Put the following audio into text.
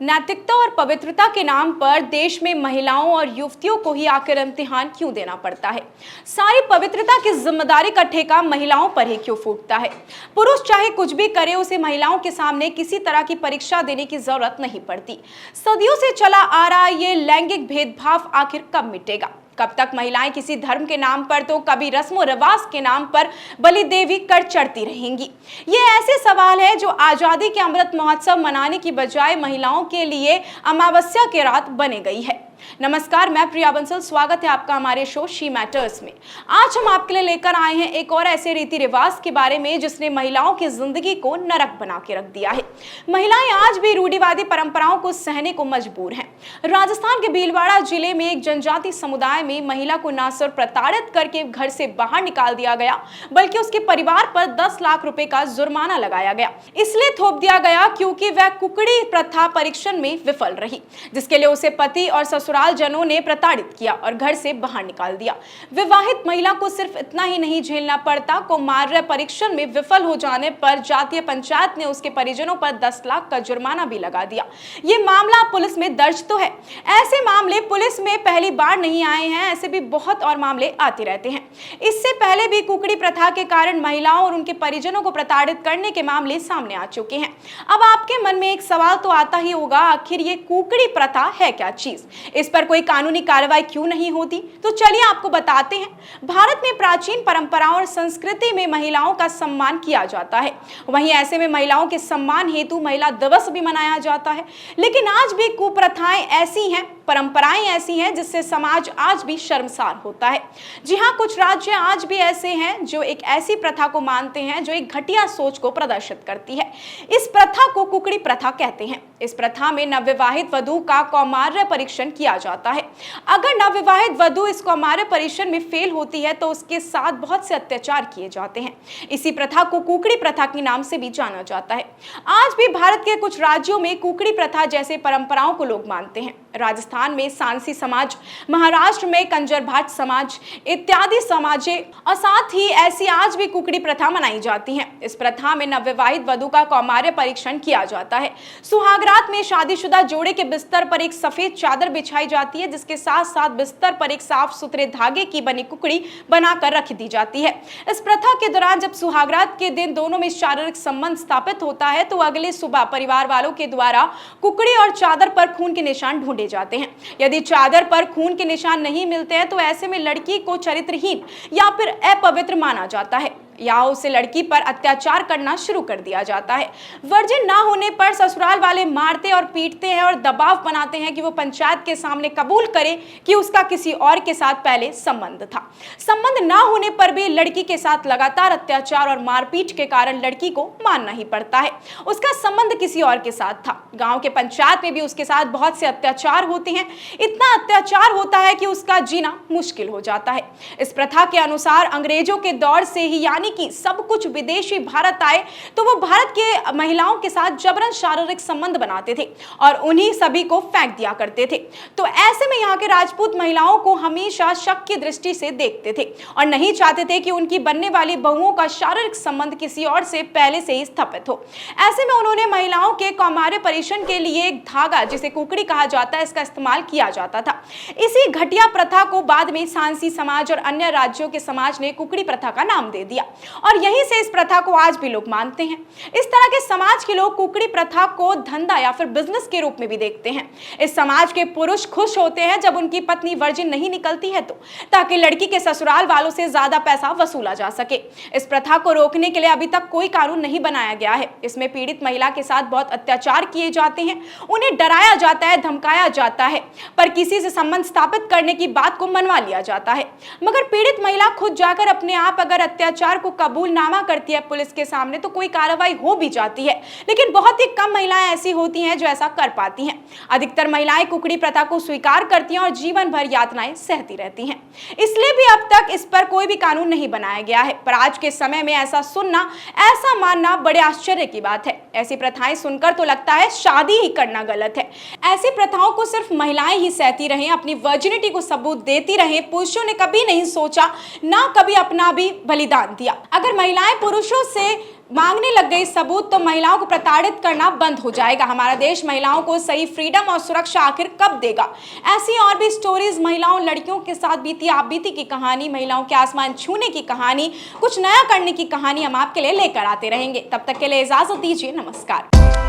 नैतिकता और पवित्रता के नाम पर देश में महिलाओं और युवतियों को ही आखिर इम्तिहान क्यों देना पड़ता है? सारी पवित्रता की जिम्मेदारी का ठेका महिलाओं पर ही क्यों फूटता है? पुरुष चाहे कुछ भी करे, उसे महिलाओं के सामने किसी तरह की परीक्षा देने की जरूरत नहीं पड़ती। सदियों से चला आ रहा ये लैंगिक भेदभाव आखिर कब मिटेगा? कब तक महिलाएं किसी धर्म के नाम पर तो कभी रस्म रिवाज के नाम पर बलि देवी कर चढ़ती रहेंगी? ये ऐसे सवाल है जो आजादी के अमृत महोत्सव मनाने की बजाय महिलाओं के लिए अमावस्या की रात बने गई है। नमस्कार, मैं प्रिया बंसल, स्वागत है आपका हमारे शो शी मैटर्स में। आज हम आपके लिए लेकर आए हैं एक और ऐसे रीति रिवाज के बारे में जिसने महिलाओं की जिंदगी को नरक बना के रख दिया है। महिलाएं आज भी रूढ़िवादी परंपराओं को सहने को मजबूर हैं। राजस्थान के भीलवाड़ा जिले में एक जनजाति समुदाय में महिला को न सिर्फ प्रताड़ित करके घर से बाहर निकाल दिया गया, बल्कि उसके परिवार पर 10 लाख रुपए का जुर्माना लगाया गया। इसलिए थोप दिया गया क्योंकि वह कुकड़ी प्रथा परीक्षण में विफल रही, जिसके लिए उसे पति और ससुराल जनों ने प्रताड़ित किया और घर से बाहर निकाल दिया। विवाहित महिला को सिर्फ इतना ही नहीं झेलना पड़ता, कौमार्य परीक्षण में विफल हो जाने पर जातीय पंचायत ने उसके परिजनों पर 10 लाख का जुर्माना भी लगा दिया। ये मामला पुलिस में दर्ज तो है। ऐसे मामले पुलिस में पहली बार नहीं आए हैं, ऐसे भी बहुत और मामले आते रहते हैं। इससे पहले भी कुकड़ी प्रथा के कारण महिलाओं और उनके परिजनों को प्रताड़ित करने के मामले सामने आ चुके हैं। अब आपके मन में एक सवाल तो आता ही होगा, आखिर ये कुकड़ी प्रथा है क्या चीज? इस पर कोई कानूनी कार्रवाई क्यों नहीं होती? तो चलिए आपको बताते हैं। भारत में प्राचीन परंपराओं और संस्कृति में महिलाओं का सम्मान किया जाता है। वहीं ऐसे में महिलाओं के सम्मान हेतु महिला दिवस भी मनाया जाता है। लेकिन आज भी कुप्रथाएं ऐसी हैं, परंपराएं ऐसी हैं जिससे समाज आज भी शर्मसार होता है। जी हाँ, कुछ राज्य आज भी ऐसे हैं जो एक ऐसी प्रथा को मानते हैं जो एक घटिया सोच को प्रदर्शित करती है। इस प्रथा को कुकड़ी प्रथा कहते हैं। इस प्रथा में नवविवाहित वधू का कौमार्य परीक्षण किया जाता है। अगर नवविवाहित वधू इस कौमार्य परीक्षण में फेल होती है तो उसके साथ बहुत से अत्याचार किए जाते हैं। इसी प्रथा को कुकड़ी प्रथा के नाम से भी जाना जाता है। आज भी भारत के कुछ राज्यों में कुकड़ी प्रथा जैसे परंपराओं को लोग मानते हैं। राजस्थान में सांसी समाज, महाराष्ट्र में कंजर भाट समाज इत्यादि समाजें और साथ ही ऐसी आज भी कुकड़ी प्रथा मनाई जाती है। इस प्रथा में नवविवाहित वधू का कौमार्य परीक्षण किया जाता है। सुहागरात में शादीशुदा जोड़े के बिस्तर पर एक सफेद चादर बिछाई जाती है, जिसके साथ साथ बिस्तर पर एक साफ सुथरे धागे की बनी कुकड़ी बनाकर रख दी जाती है। इस प्रथा के दौरान जब सुहागरात के दिन दोनों में शारीरिक संबंध स्थापित होता है तो अगले सुबह परिवार वालों के द्वारा कुकड़ी और चादर पर खून के निशान ढूंढे जाते हैं। यदि चादर पर खून के निशान नहीं मिलते हैं तो ऐसे में लड़की को चरित्रहीन या फिर अपवित्र माना जाता है या उसे लड़की पर अत्याचार करना शुरू कर दिया जाता है। वर्जिन ना होने पर ससुराल वाले मारते और पीटते हैं और दबाव बनाते हैं कि वो पंचायत के सामने कबूल करे कि उसका किसी और के साथ पहले संबंध था। संबंध ना होने पर भी लड़की के साथ लगातार अत्याचार और मारपीट के कारण लड़की को मानना ही पड़ता है। उसका संबंध किसी और के साथ था। गांव के पंचायत में भी उसके साथ बहुत से अत्याचार होते हैं। इतना अत्याचार होता है कि उसका जीना मुश्किल हो जाता है। इस प्रथा के अनुसार अंग्रेजों के दौर से ही यानी कि सब कुछ विदेशी भारत आए तो वो भारत के महिलाओं के साथ जबरन शारीरिक संबंध बनाते थे और उन्हीं सभी को फेंक दिया करते थे। तो ऐसे में यहाँ के राजपूत महिलाओं को हमेशा शक की दृष्टि से देखते थे और नहीं चाहते थे कि उनकी बनने वाली बहुओं का शारीरिक संबंध किसी और से पहले से ही स्थापित हो। ऐसे में उन्होंने महिलाओं के कौमार्य परीक्षण के लिए एक धागा, जिसे कुकड़ी कहा जाता है, इसका इस्तेमाल किया जाता था। इसी घटिया प्रथा को बाद में सांसी समाज और अन्य राज्यों के समाज ने कुकड़ी प्रथा का नाम दे दिया और यहीं से इस प्रथा को आज भी लोग मानते हैं। इस तरह के समाज के लोग कुकड़ी प्रथा को धंधा या फिर बिजनेस के रूप में भी देखते हैं। इस समाज के पुरुष खुश होते हैं जब उनकी पत्नी वर्जिन नहीं निकलती है तो, ताकि लड़की के ससुराल वालों से ज्यादा पैसा वसूला जा सके। इस प्रथा को रोकने के लिए अभी तक कोई कानून नहीं बनाया गया है। इसमें पीड़ित महिला के साथ बहुत अत्याचार किए जाते हैं, उन्हें डराया जाता है, धमकाया जाता है, पर किसी से संबंध स्थापित करने की बात को मनवा लिया जाता है। मगर पीड़ित महिला खुद जाकर अपने आप अगर अत्याचार को कबूलनामा करती है पुलिस के सामने तो कोई कार्रवाई हो भी जाती है। लेकिन बहुत ही कम महिलाएं ऐसी होती हैं जो ऐसा कर पाती हैं। अधिकतर महिलाएं कुकड़ी प्रथा को स्वीकार करती हैं और जीवन भर यातनाएं सहती रहती हैं। इसलिए भी अब तक इस पर कोई भी कानून नहीं बनाया गया है। पर आज के समय में ऐसा सुनना, ऐसा मानना बड़े आश्चर्य की बात है। ऐसी प्रथाएं सुनकर तो लगता है शादी ही करना गलत है। ऐसी प्रथाओं को सिर्फ महिलाएं ही सहती रहें, अपनी वर्जिनिटी को सबूत देती रहें। पुरुषों ने कभी नहीं सोचा, ना कभी अपना भी बलिदान दिया। अगर महिलाएं पुरुषों से मांगने लग गई सबूत तो महिलाओं को प्रताड़ित करना बंद हो जाएगा। हमारा देश महिलाओं को सही फ्रीडम और सुरक्षा आखिर कब देगा? ऐसी और भी स्टोरीज, महिलाओं लड़कियों के साथ बीती आप बीती की कहानी, महिलाओं के आसमान छूने की कहानी, कुछ नया करने की कहानी हम आपके लिए लेकर आते रहेंगे। तब तक के लिए इजाजत दीजिए, नमस्कार।